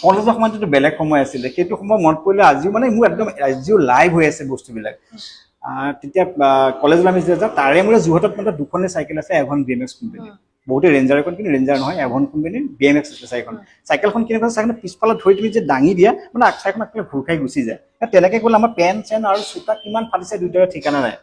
কলেজৰ সময়তো বেলেগ সময় আছিলে সেইটো সময় মনত পৰিলে আজিও মানে মোৰ একদম আজিও লাইভ হৈ আছে বস্তুবিলাক তেতিয়া কলেজলৈ আমি যেতিয়া যাওঁ তাৰে মোৰে যোৰহাটত মানে দুখনে চাইকেল আছে এখন BMX কোম্পানী বহুতে ৰেঞ্জাৰ এখন কিন্তু ৰেঞ্জাৰ নহয় এভন কোম্পানীৰ BMX আছে চাইকেলখন কেনেকুৱা চাইকেলখন পিছফালে ধৰি তুমি যে দাঙি দিয়া মানে চাইকেলখন একদম ঘূৰ খাই গুচি যায় তেনেকৈ গ'লে আমাৰ পেন চেন আৰু চোতা কিমান ফাটিছে দুইটাৰে ঠিকানা নাই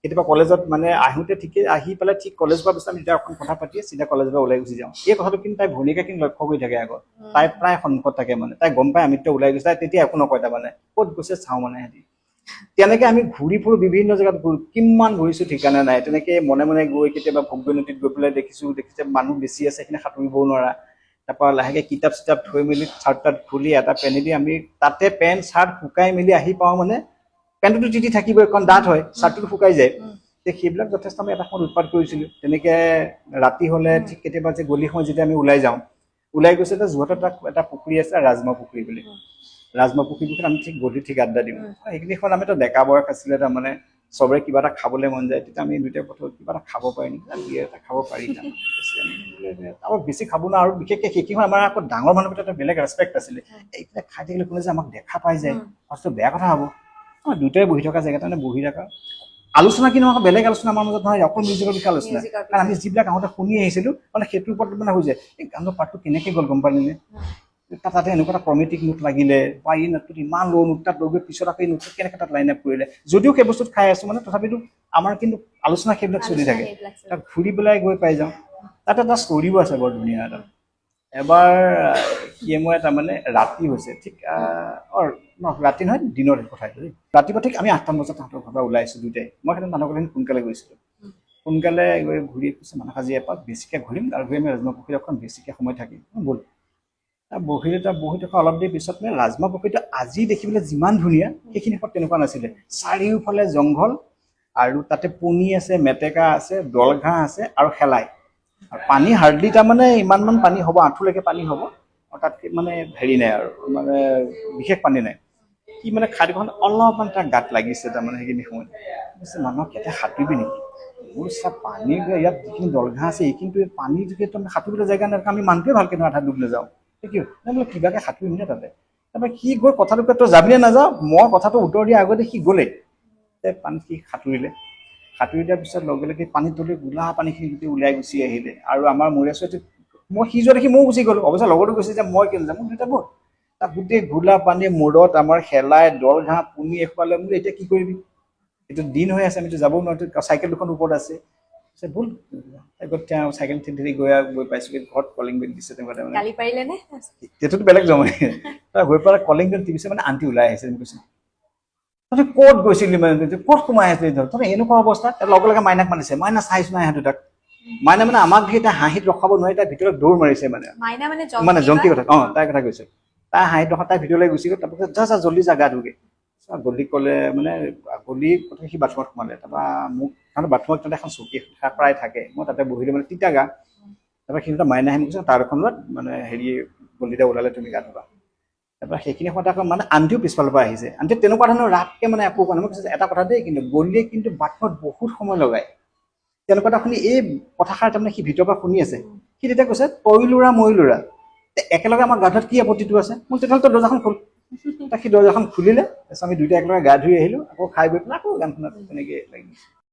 কেতিয়াবা কলেজত মানে আহোঁতে ঠিকে আহি পেলাই ঠিক কলেজ পোৱাৰ পিছত আমি যেতিয়া এখন কথা পাতি চিধা কলেজৰ পৰা ওলাই গুচি যাওঁ এই কথাটো কিন্তু তাই ভনীয়েকে কিন্তু লক্ষ্য কৰি থাকে আগত তাই প্ৰায় সন্মুখত থাকে মানে তাই গম পাই আমিতো ওলাই গৈছে তাই তেতিয়া একো নকয় তাৰমানে ক'ত গৈছে চাওঁ মানে সিহঁতি তেনেকে আমি ঘূৰি ফুৰো বিভিন্ন জেগাত কিমান ঘূৰিছো ঠিকানা নাই তেনেকে মনে মনে গৈ কেতিয়াবা ভোগবৈ নদীত গৈ পেলাই দেখিছে মানুহ বেছি আছে সেইখিনি সাঁতুৰিবও নোৱাৰা তাৰপৰা লাহেকে কিতাপ চিতাপ থৈ মেলি চাৰ্ট তাত খুলি এটা পেনি দি আমি তাতে পেণ্ট চাৰ্ট শুকাই মেলি আহি পাওঁ মানে পেণ্টটো তিতি থাকিবই কাৰণ ডাঠ হয় চাৰ্টটো শুকাই যায় সেইবিলাক যথেষ্ট আমি এটা সময়ত উৎপাত কৰিছিলোঁ তেনেকে ৰাতি হ'লে ঠিক কেতিয়াবা যে গলি সময় যেতিয়া আমি ওলাই যাওঁ ওলাই গৈছে যোৰহাটত এটা পুখুৰী আছে ৰাজমা পুখুৰী বুলি ৰাজমা পুখুৰীত আমি ঠিক গধূলি ঠিক আড্ডা দিওঁ সেইখিনিখন আমি ডেকা বয়স আছিলে তাৰমানে চবৰে কিবা এটা খাবলৈ মন যায় তেতিয়া আমি দুইটা কথা কিবা এটা খাব পাৰি নেকি বিয়েৰ এটা খাব পাৰি তাৰপৰা বেছি খাব না আৰু বিশেষকৈ সেইখিনি আমাৰ আকৌ ডাঙৰ মানুহৰ ভিতৰত এটা বেলেগ ৰেচপেক্ট আছিলে এইবিলাক খাই থাকিলে কোনে যে আমাক দেখা পাই যায় ফাৰ্ষ্টটো বেয়া কথা হ'ব আমাৰ দুয়োটাই বহি থকা জেগাত মানে বহি থকা আলোচনা কিন্তু আকৌ বেলেগ আলোচনা আমাৰ মাজত নহয় অকল মিউজিকৰ বিষয়ে আলোচনা কাৰণ আমি যিবিলাক আগতে শুনি আহিছিলোঁ মানে সেইটোৰ ওপৰত মানে হৈ যায় এই গানৰ পাৰ্টটো কেনেকৈ গ'ল গম পালিনে তাতে এনেকুৱা এটা কমেটিক নোট লাগিলে বা এই নোটটোত ইমান ল' নোট তাত লৈ গৈ পিছত আকৌ এই নোটটোত কেনেকৈ তাত লাইন আপ কৰিলে যদিও সেই বস্তুত খাই আছোঁ মানে তথাপিতো আমাৰ কিন্তু আলোচনা সেইবিলাক চলি থাকে তাত ঘূৰি পেলাই গৈ পাই যাওঁ তাতে এটা ষ্টৰিও আছে বৰ ধুনীয়া এটা এবাৰ মই তাৰমানে ৰাতি হৈছে ঠিক ৰাতি নহয় দিনৰ কথাটো ৰাতিপুৱা ঠিক আমি 8টা বজাত তাহাঁতৰ ঘৰৰ পৰা ওলাই আহিছোঁ দুইটাই মই সেইদিনা মানুহৰ ঘৰলৈ সোনকালে গৈছিলোঁ সোনকালে গৈ ঘূৰি কৈছে মানুহ সাজি এপাক বেছিকৈ ঘূৰিম আৰু ঘূৰি আমি ৰাজমা পুখুৰী অকণ বেছিকৈ সময় থাকিম ব'ল বহি থকা অলপ দেৰি পিছত মানে ৰাজমা পুখুৰীটো আজি দেখিবলৈ যিমান ধুনীয়া সেইখিনি সময়ত তেনেকুৱা নাছিলে চাৰিওফালে জংঘল আৰু তাতে পণী আছে মেটেকা আছে দলঘাঁহ আছে আৰু শেলাই আৰু পানী হাৰ্ডলি তাৰমানে ইমানমান পানী হ'ব আঁঠুলৈকে পানী হ'ব আৰু তাত মানে হেৰি নাই আৰু মানে বিশেষ পানী নাই কি মানে খাদ্যখন অলপমান তাৰ গাত লাগিছে তাৰমানে সেইখিনি সময়ত মানুহক ইয়াতে সাঁতুৰিবি নেকি মোৰ চব পানী ইয়াত যিখিনি দলঘাঁহ আছে এইখিনিতো পানী যিহেতু আমি সাঁতুৰিবলৈ জেগা নাই আমি মানুহটোৱে ভালকৈ আধা ডুবি যাওঁ কি বোলে কিবাকে সাঁতুৰিম নে তাতে তাৰপৰা সি গৈ কথাটো তই যাবিনে নাযাওঁ মই কথাটো উত্তৰ দিয়া আগতে সি গ'লেই পানীত সি সাঁতুৰি দিয়াৰ পিছত লগে লগে পানীত তলি গোলা পানীখিনি গোটেই ওলাই গুচি আহিলে আৰু আমাৰ মূৰে চুৰে মই সি যোৱা দেখি ময়ো গুচি গ'লোঁ অৱশ্যে লগতো গৈছে যে মই কেনে যাম মোৰ দুটা ব'ল তাত গোটেই গোলা পানী মূৰত আমাৰ শেলাই দল ঘাঁহ পুনি এখোপালে বোলে এতিয়া কি কৰিবি এইটো দিন হৈ আছে আমিতো যাবও নোৱাৰো চাইকেল দুখন ওপৰত আছে ব'ল তেওঁ চাইকেল ঠিৰি গৈ পাইছোঁ ঘৰত কলিং বেল দিছে তেতিয়াতো বেলেগ জমাই তই গৈ পেলাই কলিং বেল টিপিছে মানে আণ্টি ওলাই আহিছে কৈছে তই ক'ত গৈছিলি মানে ক'ত সোমাই আছিলি তই এনেকুৱা অৱস্থা লগে লগে মাইনাক মানিছে মাইনা চাইছো নাই সিহঁতে তাক মাইনা মানে আমাক এতিয়া হাঁহিত ৰখাব নোৱাৰি তাই ভিতৰত দৌৰ মাৰিছে মানে জংকী কথা তাইৰ কথা কৈছে তাই হাঁহিত ৰখা তাই ভিতৰলৈ গুচি গ'ল তাৰপিছত যা জল্দি যা গা ধুগে গলি ক'লে মানে গলি কথা সি বাথৰুমত সোমালে তাৰপৰা মোক কাৰণ বাথৰুমত তাতে এখন চকী প্ৰায় থাকে মই তাতে বহিলে মানে তিতা গা তাৰপৰা সিহঁতে মাইনা আহি কৈছে তাৰ এখনত মানে হেৰি গলিতে ওলালে তুমি গা ধুবা তাৰপৰা সেইখিনি সময়ত আকৌ মানে আণ্টিও পিছফালৰ পৰা আহিছে আণ্টি তেনেকুৱা ধৰণৰ ৰাগকৈ মানে একো কোৱা নাই মই কৈছে এটা কথা দেই কিন্তু গলিয়ে কিন্তু বাথৰুমত বহুত সময় লগায় তেনেকুৱা এটা শুনি এই কথাষাৰ তাৰমানে সি ভিতৰৰ পৰা শুনি আছে সি তেতিয়া কৈছে তই ল'ৰা মই ল'ৰা একেলগে আমাৰ গা ধোৱাত কি আপত্তিটো আছে মই তেতিয়াহ'লে তই দৰ্জাখন খোল সি দৰ্জাখন খুলিলে তাৰপিছত আমি দুইটা একেলগে গা ধুই আহিলোঁ আকৌ খাই গৈ পেলাই আকৌ গান শুনাত তেনেকৈ লাগিছে